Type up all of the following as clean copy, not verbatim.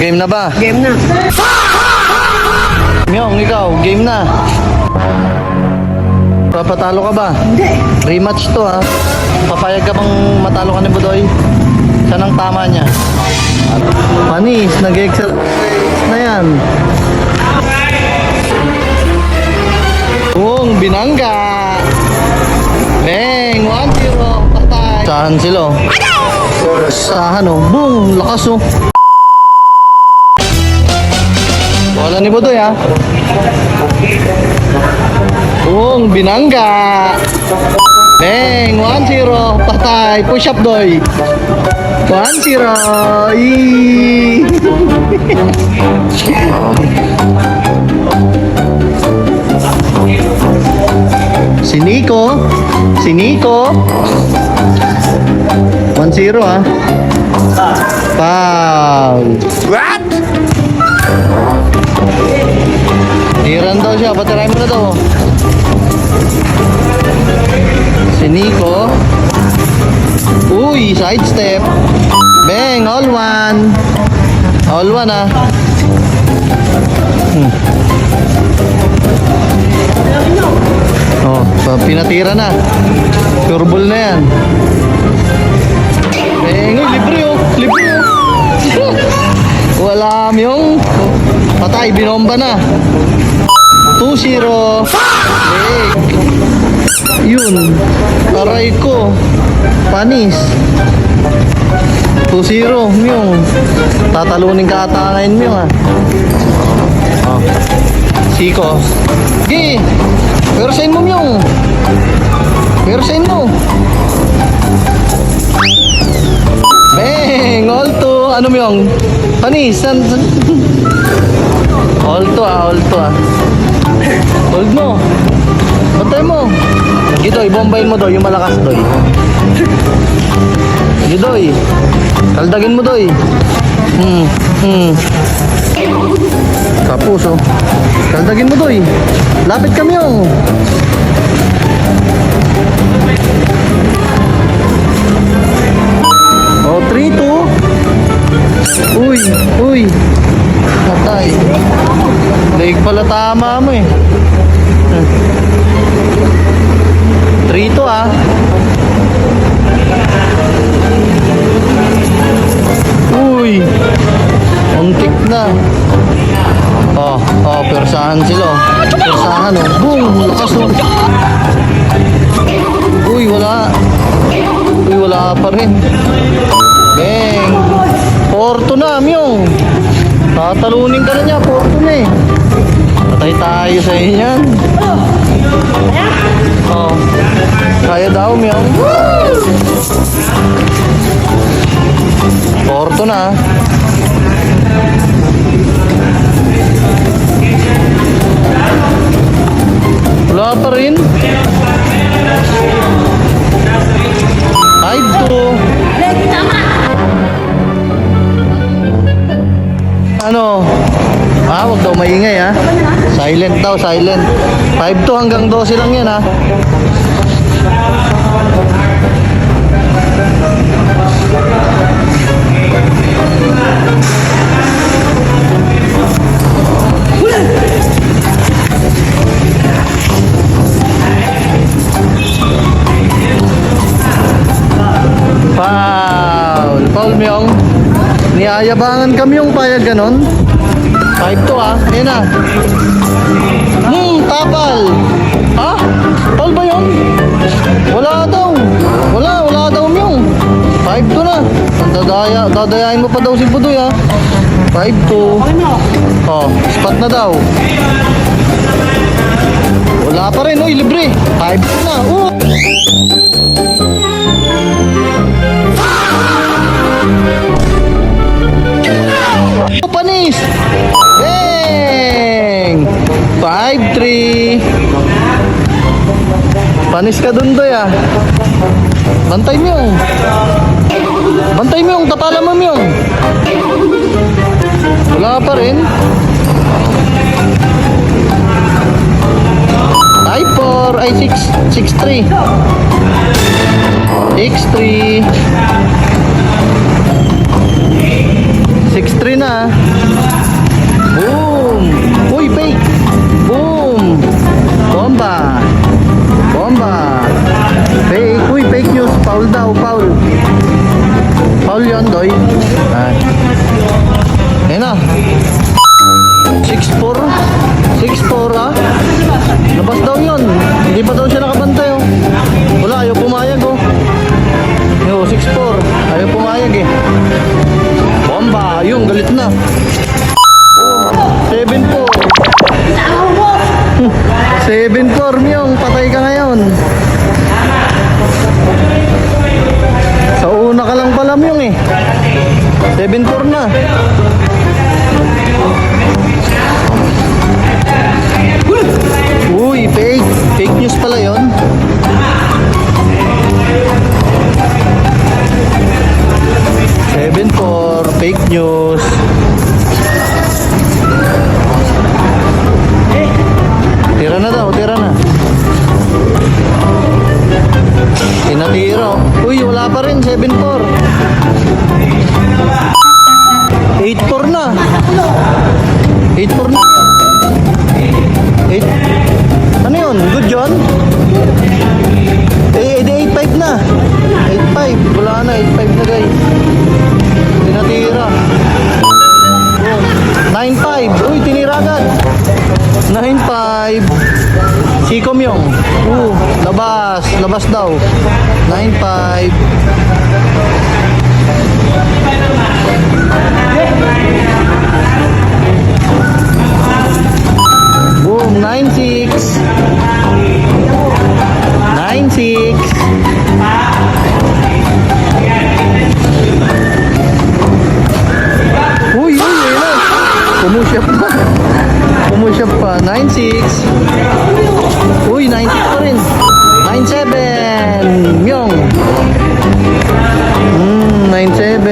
Game na ba? Game na. Myong, ikaw, game na. Papatalo ka ba? Hindi. Rematch to ha. Papayag ka bang matalo ka ni Budoy? Saan ang tama niya? Panis, nag-exercise na yan. Boom, binangga. Bang, 1-0. Patay. Sahan sila oh. Sahan oh. Boom, lakas oh. Wala ni Budoy ha. Boom, binangga. Bang, 1-0. Patay. Push up doy. 1-0. Eee. Si Nico. Si Nico. 1-0 ha. Foul. What? Tiran daw siya. Patiray mo na daw. Si Nico. Uy, side step. Bang, all one. All one ah. Oh, pinatira na. Turbol na yan. Bang, uy, libre oh. Libre oh. Wala yung patay, binomba na. 2-0. Yun. Aray ko. Panis. 2-0. Myong. Tatalunin ka ata ngayon, Myong ah. Oh. Siko. Gi. Pero sain mo, Myong. Pero sain mo. Bang. All to. Ano, Myong? Panis. All to ah. All to ah. Hold mo. Bantay mo. Gidoy, bombayin mo doy, yung malakas doy. Gidoy. Kaldagin mo doy. Kapus oh. Kaldagin mo doy. Lapit kami oh. Oh, 3-2. Uy, uy. Patay. Leg pala tama mo eh. 3-2 ah. Uy. Untik na. Oh, persahan sila. Persahan oh. Boom, lakas oh. Uy, wala. Uy, wala pa rin. Bang. 4-2 na, Myong. Tatalunin ka na niya, 4-2 na eh. Patay tayo sa inyan. Oh. Kaya daw, Myong. 4-2 na. Wala pa rin. 5-2. Ano? Huwag daw maingay ha. Silent daw, silent. 5-2 hanggang 12 lang yan ha. Foul. Foul, Myong. Niyayabangan kami yung payag ganon. 5-2 ah. Ayan na. Tapal. Ha? Foul ba yun? Wala daw. Wala daw Myong. 5-2 na. Dadayain mo pa daw si Budoy ha. 5-2. Oh, spot na daw. Wala pa rin. Uy, libre. 5-2 na. Panis! Bang! 5-3. Panis ka dun doy ah. Bantay mo yung. Bantay mo yung. Tapala mo yung. Wala pa rin. 5-4. Ay 6-3. 6-3. 6-3 na. Boom! Uy, fake! Boom! Bomba! Bomba! Fake! Uy, fake news! Foul daw, foul! Foul yun, Doy. Ayan na. 6-4. 6-4 ah. Labas daw yun. Hindi pa daw siya nakabantay oh. Wala, ayaw pumayag oh. Yo, 6-4. Ayaw pumayag eh. Bomba! Yung, galit na. 7-4. 7-4 Myong, patay ka ngayon. Sa una ka lang pala Myong eh. 7-4 na. Uy, fake. Fake news pala yun. Fake news. Tira na daw, tira na. Tinatira. Uy, wala pa rin. 7-4. 8-4 na. 8-4 na. 8. Ano yun? Good yun? Eh, 8-5 na. 8-5. Wala na. 8-5 na guys. Tinatira. 9-5. Uy, tinira agad. 9-5. Siko Myong. Labas. Labas daw. 9-5. Boom. 9-6. 9-6. Uy, ayun na. Pumusyap pa. Pumusyap pa. 9-6. Uy, 9-6 pa rin. 9-7. Myong. 9-7.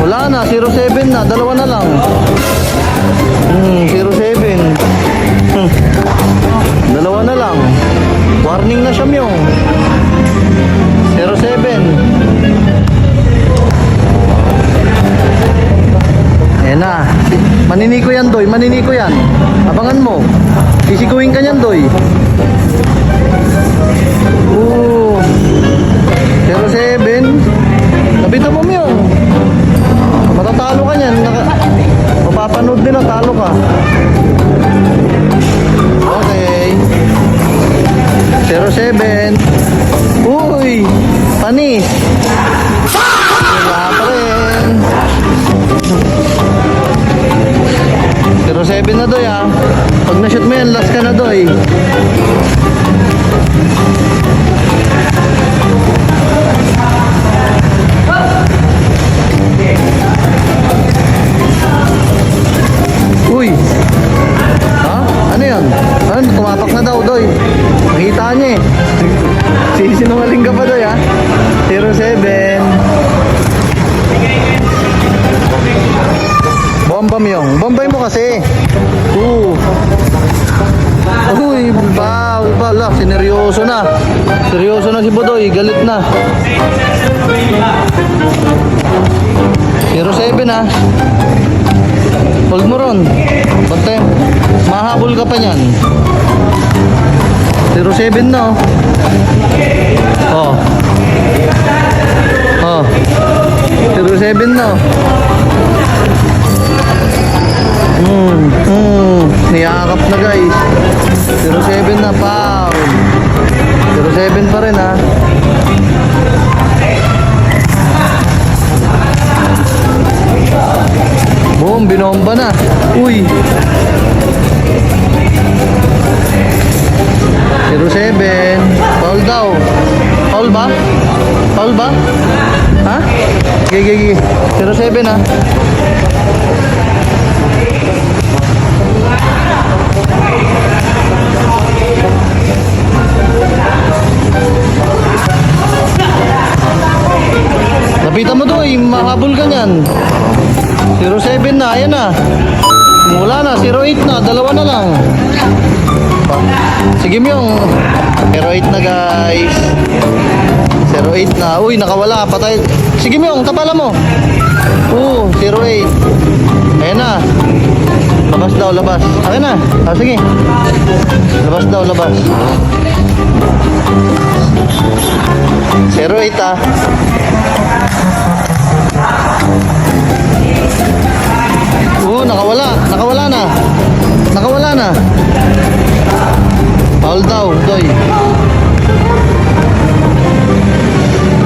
Wala na. 0-7 na. Dalawa na lang. 0-7. Dalawa na lang. Warning na siya Myong. 0-7. Ayan na. Maniniko yan, Doy. Maniniko yan. Abangan mo. Sisikuin ka niyan, Doy. 0-7. Nabitan mo, Myong. Matatalo ka niyan. Mapapanood nila, talo ka. Okay. 0-7. Uy! Panis! Wala pa rin. 0-7 na Doy ah. Pag na-shoot mo yan, last ka na Doy. Uy! Ha? Ano yan? Ano? Tumapak na daw Doy. Nakita niya eh. Sinungaling ka pa Doy ha? 0-7. Bomba Myong. Bombay mo kasi. Uy, bawal pala. Sineryoso na. Seryoso na si Budoy. Galit na. 0-7 ha. Hold mo ron. Bantay. Mahabol ka pa niyan. 0-7 na oh. Oh. 0-7 na niyakap na guys. 0-7 na foul. 0-7 pa rin ha. Boom, binomba na. Uy. 0-7. Foul daw. Foul ba? Foul ba? Ha? Gigi. 0-7 ha. Lapitan mo Doy, mahabol ka niyan. 0-7 na, ayan na. Wala na, 0-8 na, dalawa na lang. Sige Myong. 0-8 na guys. 08 na. Uy, nakawala. Patay. Sige, Myong, tapala mo. Oo, 08. Ayan na. Labas daw, labas. Ayan na. Ah, sige. Labas daw, labas. 08 ah. Oo, nakawala. Nakawala na. Nakawala na. Foul daw, Doy.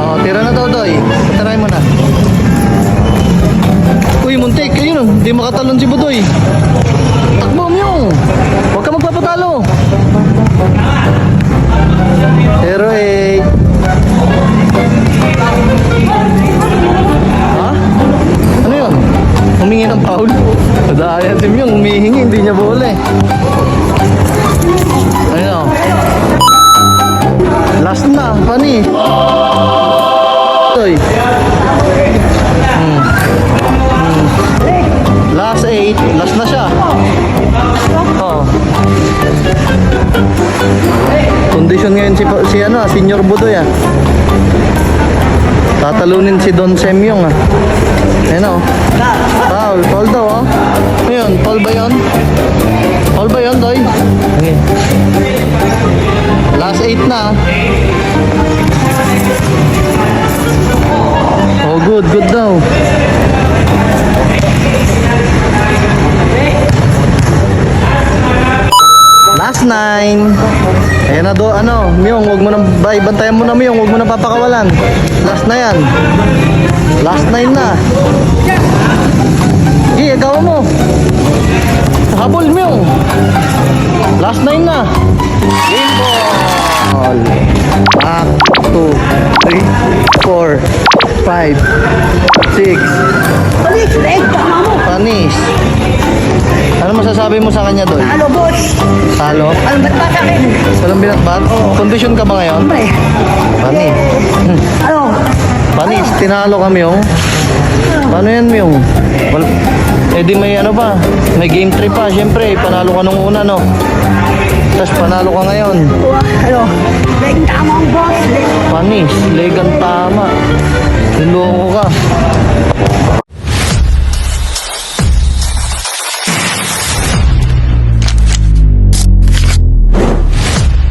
Oh, tira na daw, Doy. Tirahin mo na. Uy, muntik. Ayun, hindi makatalon si Budoy. Takbo mo yung. Huwag ka magpapatalo. 08. Ha? Ano yun? Humingi ng foul? Dahil si Myung, humihingi, hindi niya bole. Ayun. Last na, pani. Toy. Last 8, last na siya. Oh. Condition ngayon si ano, Senior Budoy ah. Tatalunin si Don Semyong ah. Ayun oh. Foul daw oh. Ayun, foul ba yun? Foul ba yun, Doy? Okay. Last 8 na ah. Oh, good daw. Last 9. Ayan na do, ano, Myong, huwag mo nang, bantayan mo na Myong, huwag mo nang papakawalan. Last na yan. Last 9 na. Sige, agaw mo. Habol Myong. Last 9 na. Game ball. 1, 2, 3, 4, 5, 6. Panis, leg, tama mo. Panis. Ano masasabi mo sa kanya doon? Halo, boss. Talo? Ano ba't ba sa akin? Walang binatbat? Kondisyon ka ba ngayon? Pre. Panis. Ano? Panis, tinalo kami yung. Paano yan yung? Eh di may ano pa, may game 3 pa, syempre, panalo ka nung una no. Tapos panalo ka ngayon. Ano? Leg, tama ang boss. Leg. Panis, legang tama.